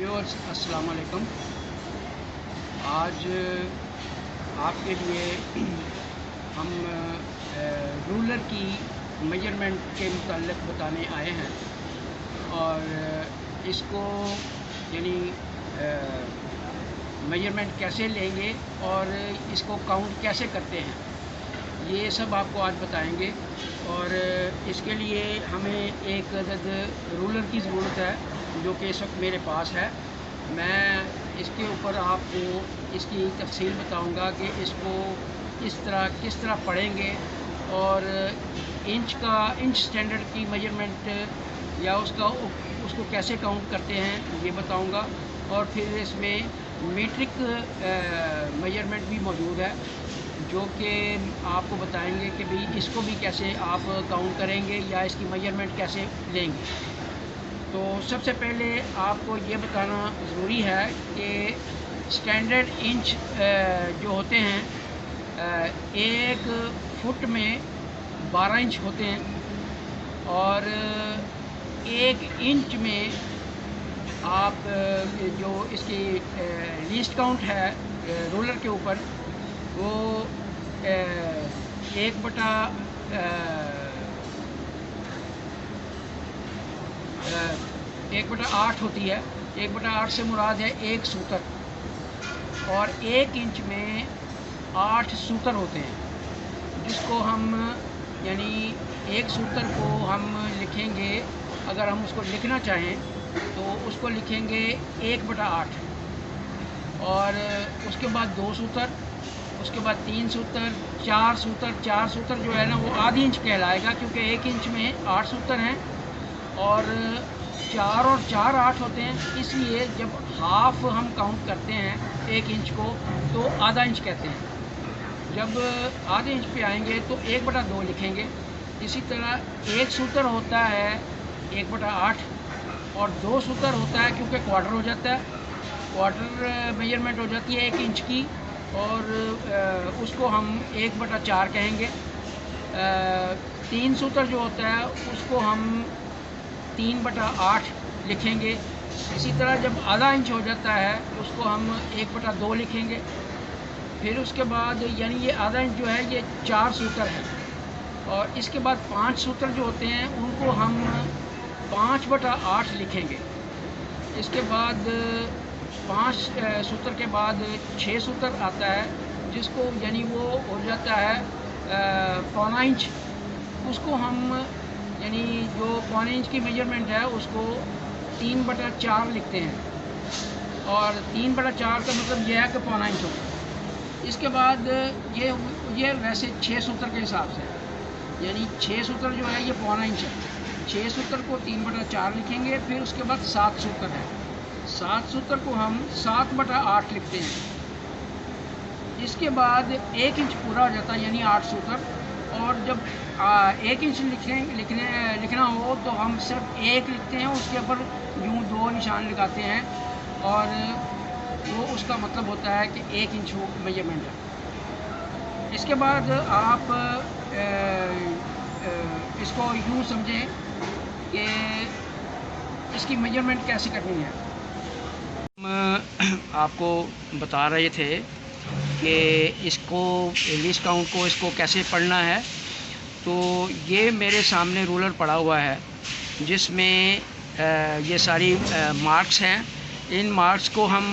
Viewers अस्सलाम वालेकुम। आज आपके लिए हम रूलर की मेजरमेंट के मुताल्लिक़ बताने आए हैं और इसको यानी मेजरमेंट कैसे लेंगे और इसको काउंट कैसे करते हैं, ये सब आपको आज बताएंगे। और इसके लिए हमें एक अदद रूलर की ज़रूरत है जो कि इस वक्त मेरे पास है। मैं इसके ऊपर आपको इसकी तफसील बताऊंगा कि इसको किस तरह पढ़ेंगे और इंच स्टैंडर्ड की मेजरमेंट या उसको कैसे काउंट करते हैं ये बताऊंगा। और फिर इसमें मीट्रिक मेजरमेंट भी मौजूद है जो कि आपको बताएंगे कि भाई इसको भी कैसे आप काउंट करेंगे या इसकी मेजरमेंट कैसे लेंगे। तो सबसे पहले आपको ये बताना ज़रूरी है कि स्टैंडर्ड इंच जो होते हैं एक फुट में 12 इंच होते हैं और एक इंच में आप जो इसकी लीस्ट काउंट है रूलर के ऊपर वो 1/8 होती है। 1/8 से मुराद है 1 सूतर और 1 इंच में 8 सूतर होते हैं, जिसको हम यानी 1 सूतर को हम लिखेंगे, अगर हम उसको लिखना चाहें तो उसको लिखेंगे 1/8 और उसके बाद 2 सूतर, उसके बाद 3 सूतर, 4 सूतर। 4 सूतर जो है ना वो आधी इंच कहलाएगा, क्योंकि 1 इंच में 8 सूतर हैं और 4 और 4 8 होते हैं। इसलिए जब हाफ हम काउंट करते हैं 1 इंच को तो आधा इंच कहते हैं। जब आधे इंच पे आएंगे तो 1/2 लिखेंगे। इसी तरह 1 सूतर होता है 1/8 और 2 सूतर होता है, क्योंकि क्वार्टर हो जाता है, क्वार्टर मेजरमेंट हो जाती है 1 इंच की, और उसको हम 1/4 कहेंगे। 3 सूतर जो होता है उसको हम 3/8 लिखेंगे। इसी तरह जब आधा इंच हो जाता है उसको हम 1/2 लिखेंगे। फिर उसके बाद यानी ये आधा इंच जो है ये 4 सूतर है, और इसके बाद 5 सूतर जो होते हैं उनको हम 5/8 लिखेंगे। इसके बाद 5 सूतर के बाद 6 सूतर आता है, जिसको यानी वो हो जाता है 1/4 इंच। उसको हम यानी जो 1/4 इंच की मेजरमेंट है उसको 3/4 लिखते हैं, और 3/4 का मतलब यह है कि 1/4 इंच होगा। इसके बाद ये वैसे 6 सूतर के हिसाब से, यानी 6 सूतर जो है ये 1/4 इंच है। 6 सूतर को 3/4 लिखेंगे। फिर उसके बाद 7 सूतर है, 7 सूतर को हम 7/8 लिखते हैं। इसके बाद 1 इंच पूरा हो जाता है, यानी 8 सूतर। और जब 1 इंच लिखना हो तो हम सिर्फ 1 लिखते हैं, उसके ऊपर यूँ 2 निशान लगाते हैं, और वो उसका मतलब होता है कि 1 इंच वो मेजरमेंट है। इसके बाद आप इसको यूँ समझें कि इसकी मेजरमेंट कैसे करनी है। हम आपको बता रहे थे कि इसको लीस्ट काउंट को इसको कैसे पढ़ना है। तो ये मेरे सामने रूलर पड़ा हुआ है जिसमें ये सारी मार्क्स हैं। इन मार्क्स को हम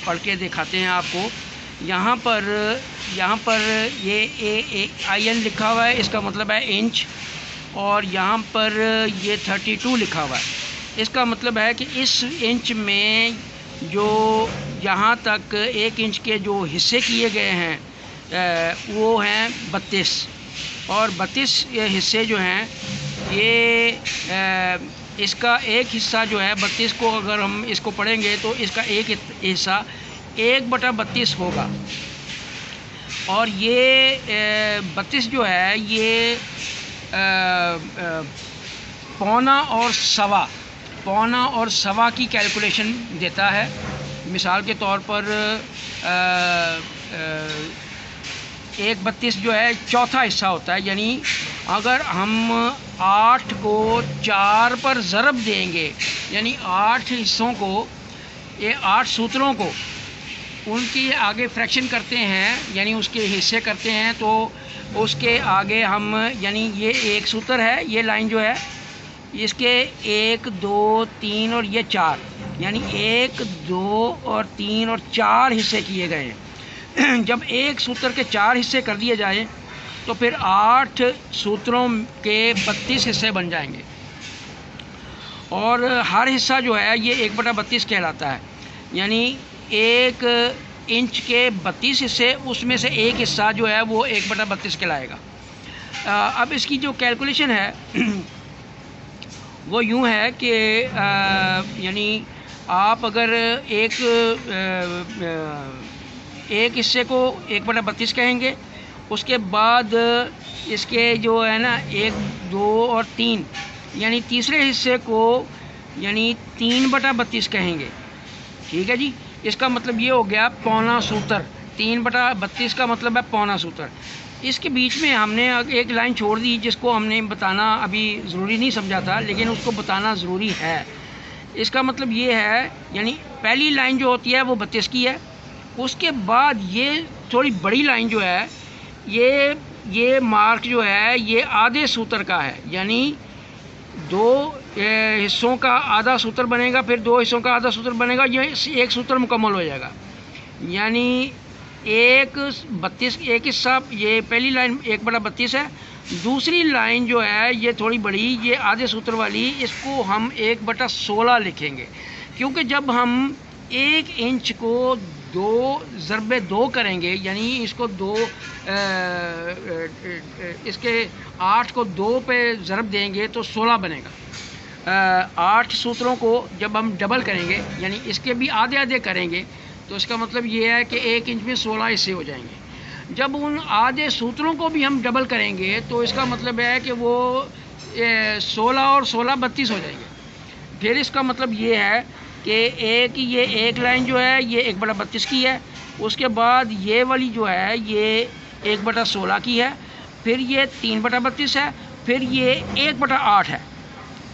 पढ़ के दिखाते हैं आपको। यहाँ पर ये IN लिखा हुआ है, इसका मतलब है इंच, और यहाँ पर ये 32 लिखा हुआ है। इसका मतलब है कि इस इंच में जो यहाँ तक 1 इंच के जो हिस्से किए गए हैं वो हैं 32, और 32 हिस्से जो हैं ये इसका एक हिस्सा जो है 32 को अगर हम इसको पढ़ेंगे तो इसका एक हिस्सा 1/32 होगा। और ये 32 जो है ये पौना और सवा की कैलकुलेशन देता है। मिसाल के तौर पर 1/32 जो है चौथा हिस्सा होता है, यानी अगर हम 8 को 4 पर ज़रब देंगे, यानी 8 हिस्सों को ये 8 सूत्रों को उनके आगे फ्रैक्शन करते हैं, यानी उसके हिस्से करते हैं, तो उसके आगे हम, यानी ये एक सूत्र है, ये लाइन जो है इसके 1 2 3 और ये 4, यानी 1 2 और 3 और 4 हिस्से किए गए हैं। जब एक सूत्र के 4 हिस्से कर दिए जाए तो फिर 8 सूत्रों के 32 हिस्से बन जाएंगे, और हर हिस्सा जो है ये 1/32 कहलाता है। यानी 1 इंच के 32 हिस्से, उसमें से एक हिस्सा जो है वो 1/32 कहलाएगा। अब इसकी जो कैलकुलेशन है वो यूँ है कि यानी आप अगर एक हिस्से को 1/32 कहेंगे, उसके बाद इसके जो है ना 1 2 और 3, यानी तीसरे हिस्से को यानी 3/32 कहेंगे। ठीक है जी, इसका मतलब ये हो गया पौना सूत्र। 3/32 का मतलब है पौना सूत्र। इसके बीच में हमने एक लाइन छोड़ दी जिसको हमने बताना अभी ज़रूरी नहीं समझा था, लेकिन उसको बताना ज़रूरी है। इसका मतलब ये है, यानी पहली लाइन जो होती है वो 32 की है, उसके बाद ये थोड़ी बड़ी लाइन जो है ये मार्क जो है ये आधे सूत्र का है, यानी 2 हिस्सों का आधा सूत्र बनेगा, फिर 2 हिस्सों का आधा सूत्र बनेगा, ये एक सूत्र मुकम्मल हो जाएगा। यानी 1/32 एक हिस्सा, ये पहली लाइन 1/32 है। दूसरी लाइन जो है ये थोड़ी बड़ी, ये आधे सूत्र वाली, इसको हम 1/16 लिखेंगे, क्योंकि जब हम 1 इंच को 2 करेंगे, यानी इसको इसके 8 को 2 पे ज़रब देंगे तो 16 बनेगा। 8 सूत्रों को जब हम डबल करेंगे, यानी इसके भी आधे आधे करेंगे, तो इसका मतलब ये है कि 1 इंच में 16 हिस्से हो जाएंगे। जब उन आधे सूत्रों को भी हम डबल करेंगे तो इसका मतलब है कि वो 16 और 16 32 हो जाएंगे। फिर इसका मतलब ये है कि ये एक लाइन जो है ये 1/32 की है, उसके बाद ये वाली जो है ये 1/16 की है, फिर ये 3/32 है, फिर ये 1/8 है।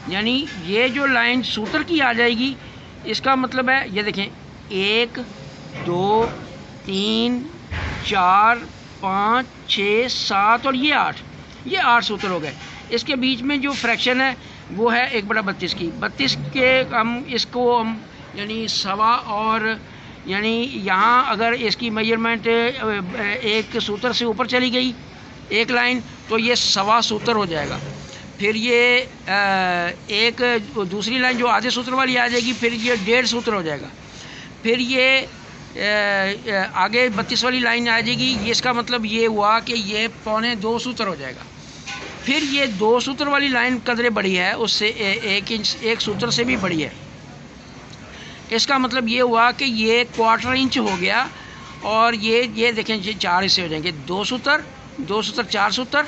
यानी ये जो लाइन सूत्र की आ जाएगी, इसका मतलब है ये देखें 1 2 3 4 5 6 7 और ये 8, ये 8 सूत्र हो गए। इसके बीच में जो फ्रैक्शन है वो है 1/32 की। 32 के इसको हम यानी सवा, और यानी यहाँ अगर इसकी मेजरमेंट एक सूत्र से ऊपर चली गई एक लाइन, तो ये सवा सूत्र हो जाएगा। फिर ये एक दूसरी लाइन जो आधे सूत्र वाली आ जाएगी, फिर ये 1.5 सूत्र हो जाएगा। फिर ये आगे 32 वाली लाइन आ जाएगी, इसका मतलब ये हुआ कि ये 1.25 सूत्र हो जाएगा। फिर ये 2 सूत्र वाली लाइन कदरे बड़ी है, उससे 1 इंच एक सूत्र से भी बड़ी है। इसका मतलब ये हुआ कि ये 1/4 इंच हो गया, और ये देखें ये 4 हिस्से हो जाएंगे। 2 सूत्र 4 सूत्र,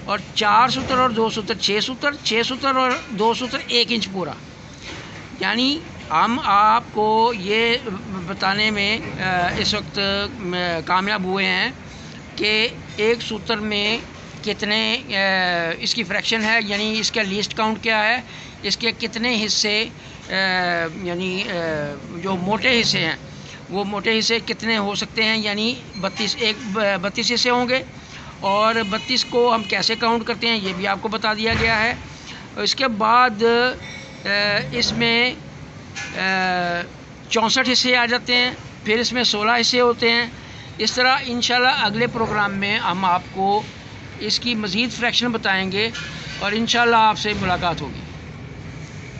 और 4 सूत्र और 2 सूत्र 6 सूत्र, 6 सूत्र और 2 सूत्र 1 इंच पूरा। यानी हम आपको ये बताने में इस वक्त कामयाब हुए हैं कि एक सूत्र में कितने इसकी फ्रैक्शन है, यानी इसका लीस्ट काउंट क्या है, इसके कितने हिस्से यानी जो मोटे हिस्से हैं वो मोटे हिस्से कितने हो सकते हैं, यानी 32 हिस्से होंगे। और 32 को हम कैसे काउंट करते हैं ये भी आपको बता दिया गया है। इसके बाद इसमें 64 हिस्से आ जाते हैं, फिर इसमें 16 हिस्से होते हैं। इस तरह इंशाल्लाह अगले प्रोग्राम में हम आपको इसकी मज़ीद फ्रैक्शन बताएंगे, और इंशाल्लाह आपसे मुलाकात होगी।